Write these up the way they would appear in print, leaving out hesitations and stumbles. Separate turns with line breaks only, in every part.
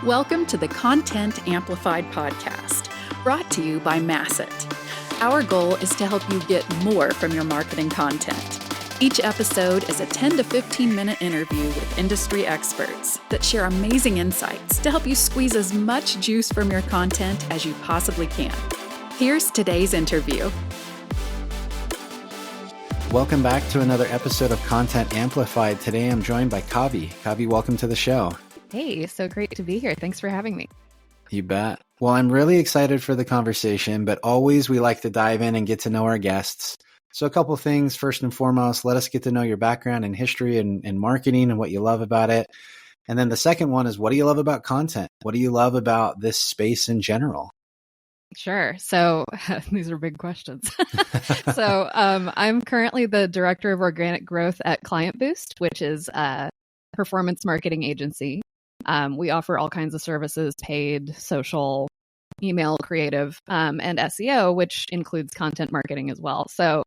Welcome to the Content Amplified podcast, brought to you by Masset. Our goal is to help you get more from your marketing content. Each episode is a 10 to 15 minute interview with industry experts that share amazing insights to help you squeeze as much juice from your content as you possibly can. Here's today's interview.
Welcome back to another episode of Content Amplified. Today I'm joined by Kavi. Kavi, welcome to the show.
Hey, so great to be here. Thanks for having me.
You bet. Well, I'm really excited for the conversation, but always we like to dive in and get to know our guests. So a couple things. First and foremost, let us get to know your background and history and marketing and what you love about it. And then the second one is, what do you love about content? What do you love about this space in general?
Sure. So these are big questions. So I'm currently the director of organic growth at Client Boost, which is a performance marketing agency. We offer all kinds of services, paid, social, email, creative, and SEO, which includes content marketing as well. So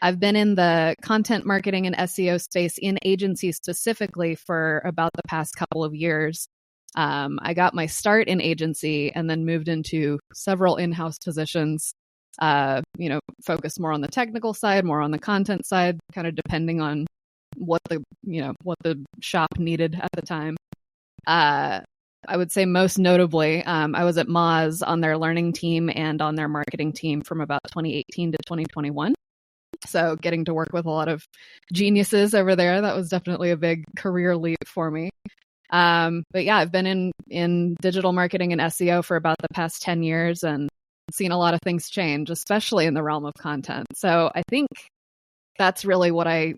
I've been in the content marketing and SEO space in agencies specifically for about the past couple of years. I got my start in agency and then moved into several in-house positions, focused more on the technical side, more on the content side, kind of depending on what the shop needed at the time. I would say most notably, I was at Moz on their learning team and on their marketing team from about 2018 to 2021. So getting to work with a lot of geniuses over there, that was definitely a big career leap for me. But yeah, I've been in digital marketing and SEO for about the past 10 years and seen a lot of things change, especially in the realm of content. So I think that's really what I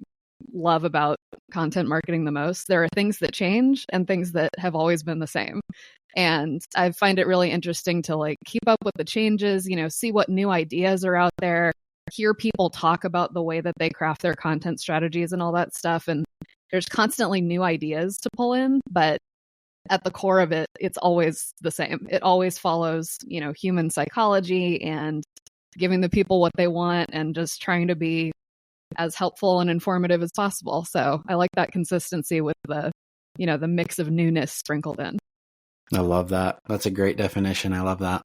love about content marketing the most. There are things that change and things that have always been the same. And I find it really interesting to keep up with the changes, see what new ideas are out there, hear people talk about the way that they craft their content strategies and all that stuff. And there's constantly new ideas to pull in, but at the core of it, it's always the same. It always follows, human psychology and giving the people what they want and just trying to be as helpful and informative as possible. So I like that consistency with the mix of newness sprinkled in.
I love that. That's a great definition. I love that.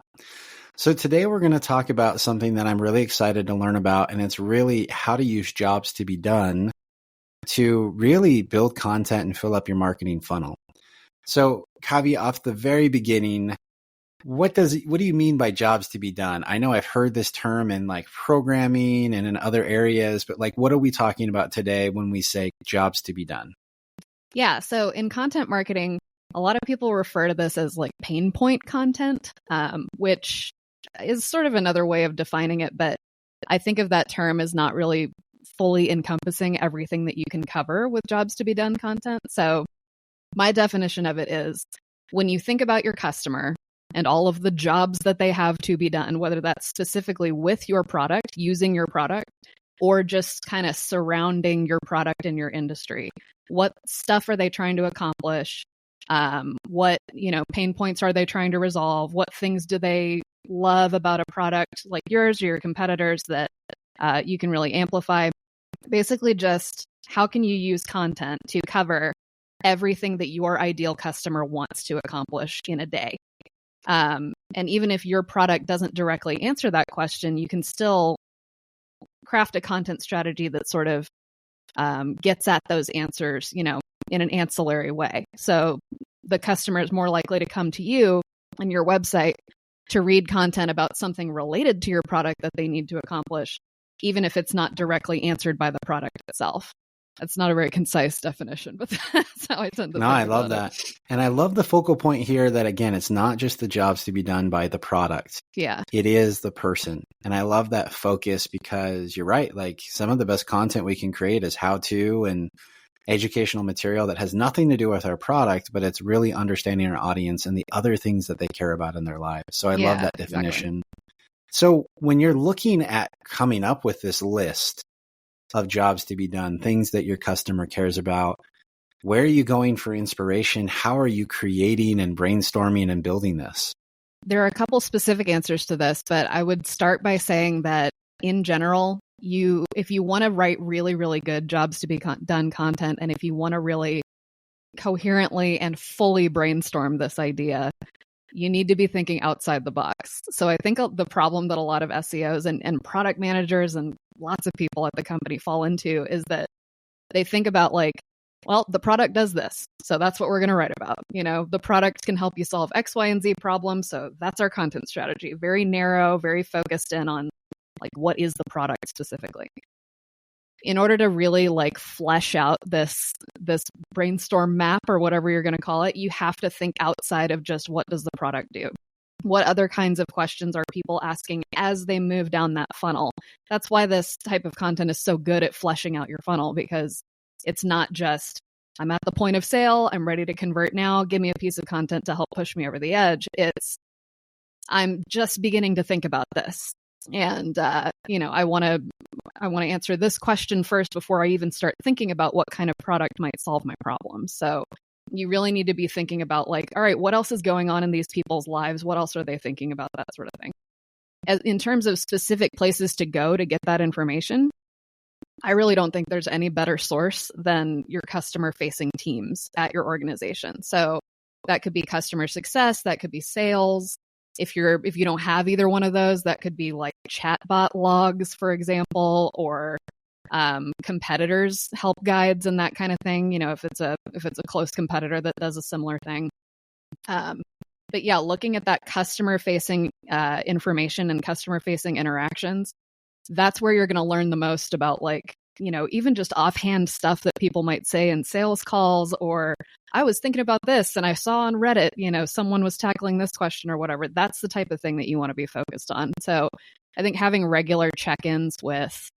So today we're going to talk about something that I'm really excited to learn about, and it's really how to use jobs to be done to really build content and fill up your marketing funnel. So Kavi, off the very beginning, what do you mean by jobs to be done? I know I've heard this term in programming and in other areas, but what are we talking about today when we say jobs to be done?
Yeah. So in content marketing, a lot of people refer to this as pain point content, which is sort of another way of defining it. But I think of that term as not really fully encompassing everything that you can cover with jobs to be done content. So my definition of it is when you think about your customer and all of the jobs that they have to be done, whether that's specifically with your product, using your product, or just kind of surrounding your product in your industry. What stuff are they trying to accomplish? What pain points are they trying to resolve? What things do they love about a product like yours or your competitors that you can really amplify? Basically, just how can you use content to cover everything that your ideal customer wants to accomplish in a day? And even if your product doesn't directly answer that question, you can still craft a content strategy that sort of gets at those answers, in an ancillary way. So the customer is more likely to come to you and your website to read content about something related to your product that they need to accomplish, even if it's not directly answered by the product itself. That's not a very concise definition, but that's how I tend to think
I love
about
that. And I love the focal point here that, again, it's not just the jobs to be done by the product.
Yeah.
It is the person. And I love that focus because you're right. Some of the best content we can create is how-to and educational material that has nothing to do with our product, but it's really understanding our audience and the other things that they care about in their lives. So I love that definition. Exactly. So when you're looking at coming up with this list of jobs to be done, things that your customer cares about, where are you going for inspiration? How are you creating and brainstorming and building this?
There are a couple specific answers to this, but I would start by saying that in general, if you want to write really, really good jobs to be done content, and if you want to really coherently and fully brainstorm this idea, you need to be thinking outside the box. So I think the problem that a lot of SEOs and product managers and lots of people at the company fall into is that they think about like, well, the product does this, so that's what we're going to write about. The product can help you solve X, Y, and Z problems, so that's our content strategy. Very narrow, very focused in on like what is the product specifically. In order to really like flesh out this brainstorm map or whatever you're going to call it, you have to think outside of just what does the product do? What other kinds of questions are people asking as they move down that funnel? That's why this type of content is so good at fleshing out your funnel, because it's not just, I'm at the point of sale, I'm ready to convert now, give me a piece of content to help push me over the edge. It's, I'm just beginning to think about this. And, I want to answer this question first before I even start thinking about what kind of product might solve my problem. So you really need to be thinking about like, all right, what else is going on in these people's lives? What else are they thinking about? That sort of thing. In terms of specific places to go to get that information, I really don't think there's any better source than your customer-facing teams at your organization. So that could be customer success, that could be sales. If you don't have either one of those, that could be like chatbot logs, for example, or competitors' help guides and that kind of thing. If it's a close competitor that does a similar thing. But yeah, looking at that customer-facing information and customer-facing interactions, that's where you're going to learn the most about like, even just offhand stuff that people might say in sales calls, or I was thinking about this and I saw on Reddit, someone was tackling this question or whatever. That's the type of thing that you want to be focused on. So I think having regular check-ins with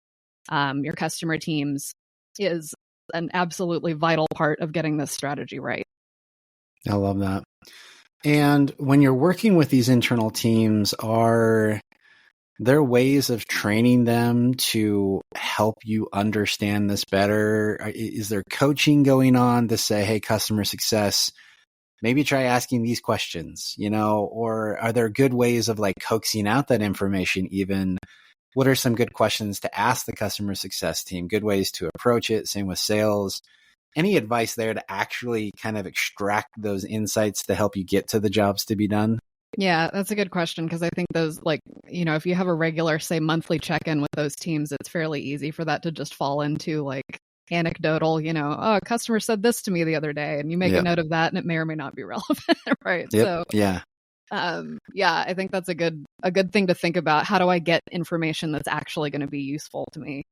your customer teams is an absolutely vital part of getting this strategy right.
I love that. And when you're working with these internal teams, are there ways of training them to help you understand this better? Is there coaching going on to say, hey, customer success, maybe try asking these questions, or are there good ways of like coaxing out that information even? What are some good questions to ask the customer success team? Good ways to approach it. Same with sales. Any advice there to actually kind of extract those insights to help you get to the jobs to be done?
Yeah, that's a good question, because I think those, like, if you have a regular, say, monthly check-in with those teams, it's fairly easy for that to just fall into like anecdotal, oh, a customer said this to me the other day, and you make a note of that and it may or may not be relevant, right?
Yep.
So
yeah,
I think that's a good thing to think about. How do I get information that's actually going to be useful to me?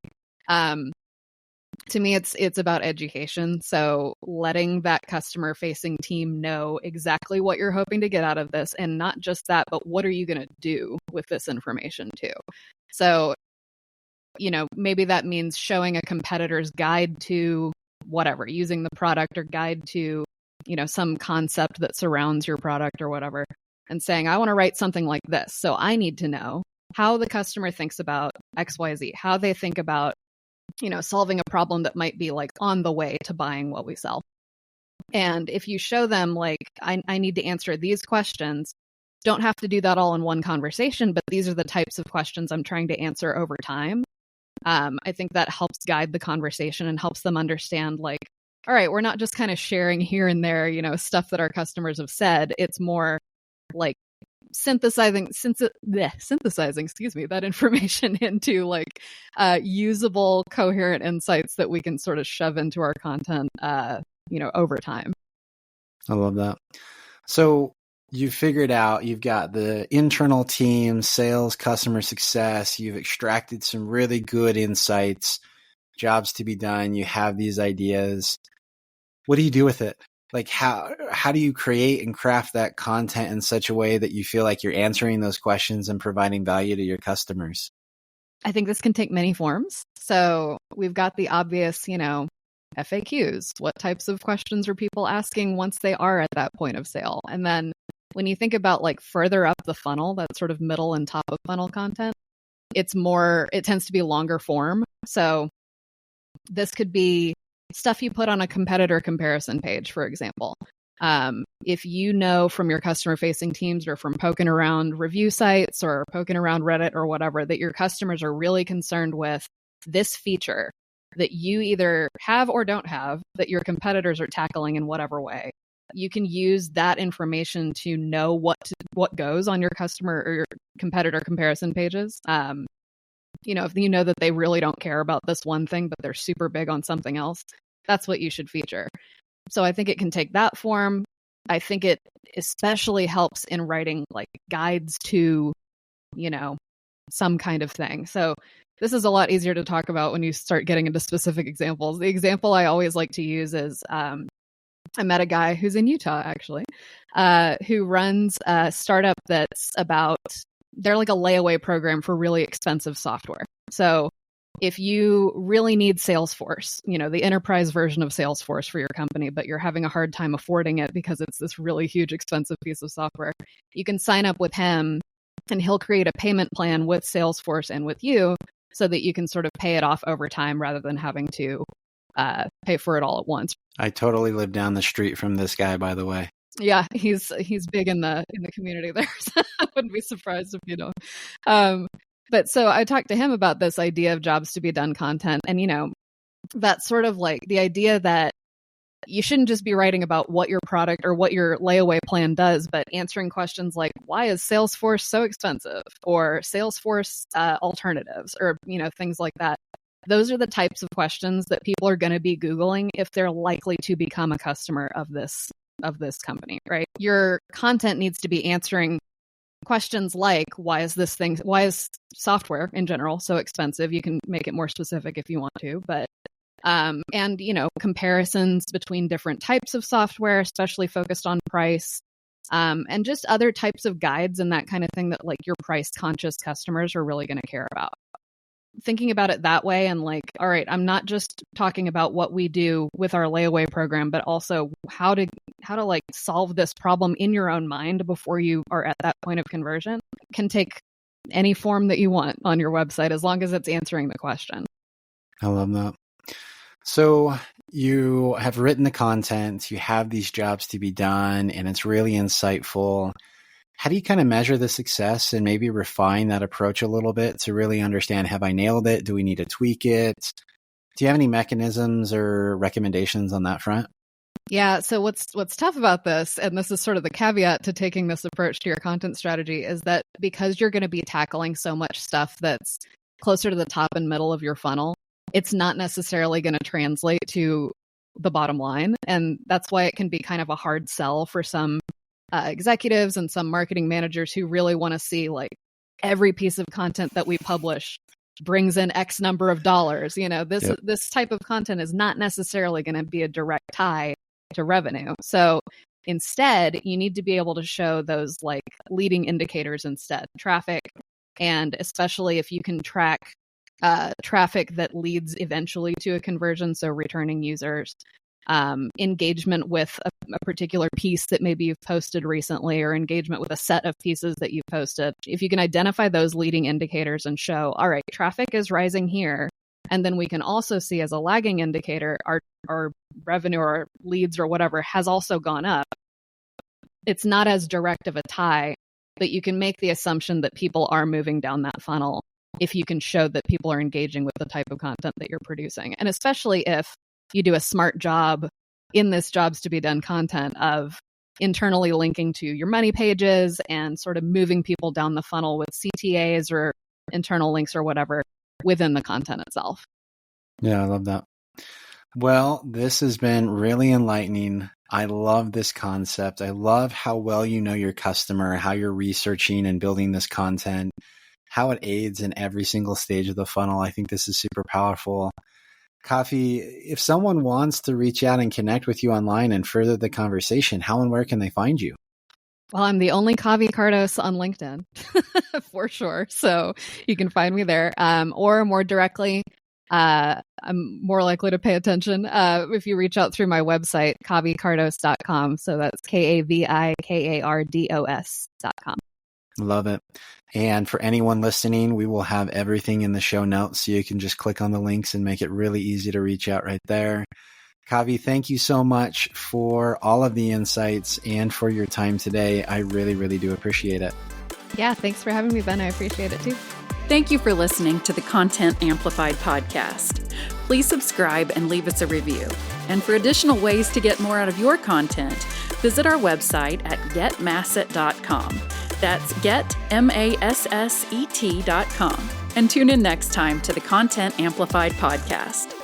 To me, it's about education. So letting that customer facing team know exactly what you're hoping to get out of this. And not just that, but what are you going to do with this information too? So, maybe that means showing a competitor's guide to whatever, using the product or guide to, some concept that surrounds your product or whatever, and saying, I want to write something like this. So I need to know how the customer thinks about XYZ, how they think about solving a problem that might be like on the way to buying what we sell. And if you show them like, I need to answer these questions, don't have to do that all in one conversation, but these are the types of questions I'm trying to answer over time. I think that helps guide the conversation and helps them understand like, all right, we're not just kind of sharing here and there, stuff that our customers have said. It's more like synthesizing that information into like usable, coherent insights that we can sort of shove into our content over time.
I love that. So you've figured out, you've got the internal team, sales, customer success, you've extracted some really good insights, jobs to be done, you have these ideas. What do you do with it? Like how do you create and craft that content in such a way that you feel like you're answering those questions and providing value to your customers?
I think this can take many forms. So we've got the obvious, FAQs. What types of questions are people asking once they are at that point of sale? And then when you think about like further up the funnel, that sort of middle and top of funnel content, it tends to be longer form. So this could be stuff you put on a competitor comparison page, for example. If you know from your customer facing teams or from poking around review sites or poking around Reddit or whatever that your customers are really concerned with this feature, that you either have or don't have that your competitors are tackling in whatever way. You can use that information to know what goes on your customer or your competitor comparison pages. If you know that they really don't care about this one thing, but they're super big on something else, that's what you should feature. So I think it can take that form. I think it especially helps in writing like guides to, some kind of thing. So this is a lot easier to talk about when you start getting into specific examples. The example I always like to use is I met a guy who's in Utah, actually, who runs a startup that's they're like a layaway program for really expensive software. So if you really need Salesforce, the enterprise version of Salesforce for your company, but you're having a hard time affording it because it's this really huge, expensive piece of software, you can sign up with him and he'll create a payment plan with Salesforce and with you so that you can sort of pay it off over time rather than having to pay for it all at once. I
totally live down the street from this guy, by the way.
Yeah, he's big in the community there. So I wouldn't be surprised if you know. But so I talked to him about this idea of jobs to be done content. And, that's sort of like the idea that you shouldn't just be writing about what your product or what your layaway plan does, but answering questions like, why is Salesforce so expensive? Or Salesforce alternatives, or, things like that. Those are the types of questions that people are going to be Googling if they're likely to become a customer of this company, right? Your content needs to be answering questions like, why is software in general so expensive? You can make it more specific if you want to, but and comparisons between different types of software, especially focused on price, and just other types of guides and that kind of thing that like your price conscious customers are really going to care about. Thinking about it that way and like, all right, I'm not just talking about what we do with our layaway program, but also how to like solve this problem in your own mind before you are at that point of conversion, can take any form that you want on your website as long as it's answering the question.
I love that. So you have written the content, you have these jobs to be done, and it's really insightful. How do you kind of measure the success and maybe refine that approach a little bit to really understand, have I nailed it? Do we need to tweak it? Do you have any mechanisms or recommendations on that front?
Yeah. So what's tough about this, and this is sort of the caveat to taking this approach to your content strategy, is that because you're going to be tackling so much stuff that's closer to the top and middle of your funnel, it's not necessarily going to translate to the bottom line. And that's why it can be kind of a hard sell for some executives and some marketing managers who really want to see like every piece of content that we publish brings in X number of dollars. This type of content is not necessarily going to be a direct tie to revenue. So instead, you need to be able to show those like leading indicators instead, traffic, and especially if you can track traffic that leads eventually to a conversion, so returning users, engagement with a particular piece that maybe you've posted recently, or engagement with a set of pieces that you've posted. If you can identify those leading indicators and show, all right, traffic is rising here, and then we can also see as a lagging indicator, our revenue or leads or whatever has also gone up. It's not as direct of a tie, but you can make the assumption that people are moving down that funnel if you can show that people are engaging with the type of content that you're producing. And especially if you do a smart job in this jobs to be done content of internally linking to your money pages and sort of moving people down the funnel with CTAs or internal links or whatever within the content itself.
Yeah, I love that. Well, this has been really enlightening. I love this concept. I love how well you know your customer, how you're researching and building this content, how it aids in every single stage of the funnel. I think this is super powerful. Coffee, if someone wants to reach out and connect with you online and further the conversation, how and where can they find you?
Well, I'm the only Kavi Cardos on LinkedIn for sure. So you can find me there. Or more directly, I'm more likely to pay attention if you reach out through my website, kavicardos.com. So that's KAVIKARDOS.com.
Love it. And for anyone listening, we will have everything in the show notes, so you can just click on the links and make it really easy to reach out right there. Kavi, thank you so much for all of the insights and for your time today. I really, really do appreciate it.
Yeah, thanks for having me, Ben. I appreciate it too.
Thank you for listening to the Content Amplified podcast. please subscribe and leave us a review. And for additional ways to get more out of your content, visit our website at getmasset.com. That's getmasset.com. And tune in next time to the Content Amplified podcast.